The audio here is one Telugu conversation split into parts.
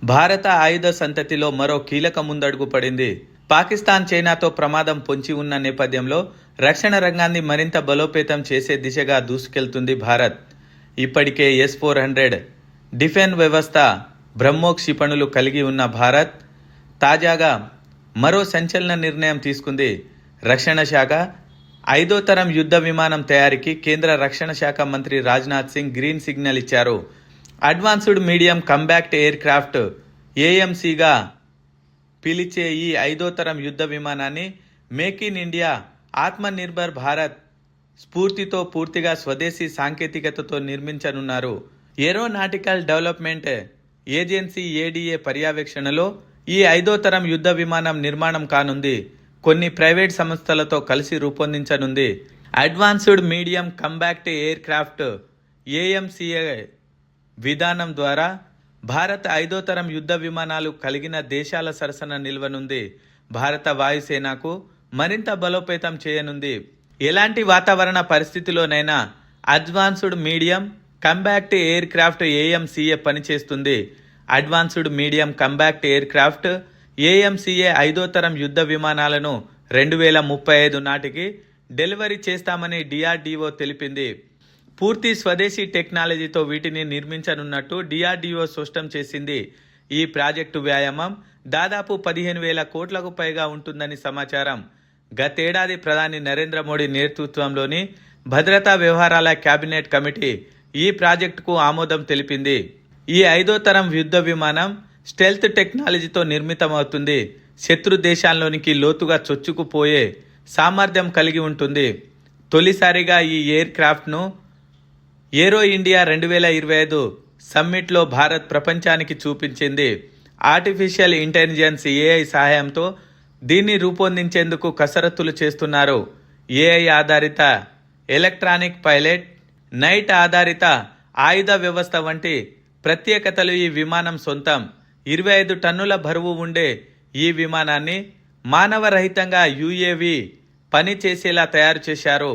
భారత ఆయుధ సంతతిలో మరో కీలక ముందడుగు పడింది. పాకిస్తాన్ చైనాతో ప్రమాదం పొంచి ఉన్న నేపథ్యంలో రక్షణ రంగాన్ని మరింత బలోపేతం చేసే దిశగా దూసుకెళ్తుంది భారత్. ఇప్పటికే S-400 డిఫెన్స్ వ్యవస్థ, బ్రహ్మోస్ క్షిపణులు కలిగి ఉన్న భారత్ తాజాగా మరో సంచలన నిర్ణయం తీసుకుంది. రక్షణ శాఖ 5వ తరం యుద్ధ విమానం తయారీకి కేంద్ర రక్షణ శాఖ మంత్రి రాజ్నాథ్ సింగ్ గ్రీన్ సిగ్నల్ ఇచ్చారు. Advanced medium combat air craft AMCగా పిలిచే ఈ 5వ తరం యుద్ధ విమానాన్ని మేక్ ఇన్ ఇండియా, ఆత్మ నిర్భర్ భారత్ స్ఫూర్తితో పూర్తిగా స్వదేశీ సాంకేతికతతో నిర్మించనున్నారు. ఏరోనాటికల్ డెవలప్మెంట్ ఏజెన్సీ ADA పర్యవేక్షణలో ఈ 5వ తరం యుద్ధ విమానం నిర్మాణం కానుంది. కొన్ని ప్రైవేట్ సంస్థలతో కలిసి రూపొందించనుంది. Advanced medium combat aircraft AMCA విధానం ద్వారా భారత్ 5వ తరం యుద్ధ విమానాలు కలిగిన దేశాల సరసన నిల్వనుంది. భారత వాయుసేనకు మరింత బలోపేతం చేయనుంది. ఎలాంటి వాతావరణ పరిస్థితిలోనైనా advanced medium combat aircraft AMCA పనిచేస్తుంది. Advanced medium combat aircraft AMCA 5వ తరం యుద్ధ విమానాలను 2035 నాటికి డెలివరీ చేస్తామని DRDO తెలిపింది. పూర్తి స్వదేశీ టెక్నాలజీతో వీటిని నిర్మించనున్నట్టు DRDO స్పష్టం చేసింది. ఈ ప్రాజెక్టు వ్యాయామం దాదాపు 15,000 కోట్లకు పైగా ఉంటుందని సమాచారం. గతేడాది ప్రధాని నరేంద్ర మోడీ నేతృత్వంలోని భద్రతా వ్యవహారాల కేబినెట్ కమిటీ ఈ ప్రాజెక్టుకు ఆమోదం తెలిపింది. ఈ 5వ తరం యుద్ధ విమానం స్టెల్త్ టెక్నాలజీతో నిర్మితమవుతుంది. శత్రు దేశాల్లోనికి లోతుగా చొచ్చుకుపోయే సామర్థ్యం కలిగి ఉంటుంది. తొలిసారిగా ఈ ఎయిర్ క్రాఫ్ట్ను ఏరో ఇండియా 2025 సమ్మిట్లో భారత్ ప్రపంచానికి చూపించింది. ఆర్టిఫిషియల్ ఇంటెలిజెన్స్ AI సహాయంతో దీన్ని రూపొందించేందుకు కసరత్తులు చేస్తున్నారు. AI ఆధారిత ఎలక్ట్రానిక్ పైలట్, నైట్ ఆధారిత ఆయుధ వ్యవస్థ వంటి ప్రత్యేకతలు ఈ విమానం సొంతం. 25 టన్నుల బరువు ఉండే ఈ విమానాన్ని మానవరహితంగా UAV పని చేసేలా తయారు చేశారు.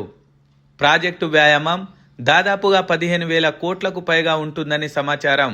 ప్రాజెక్టు వ్యాయామం దాదాపుగా 15,000 కోట్లకు పైగా ఉంటుందని సమాచారం.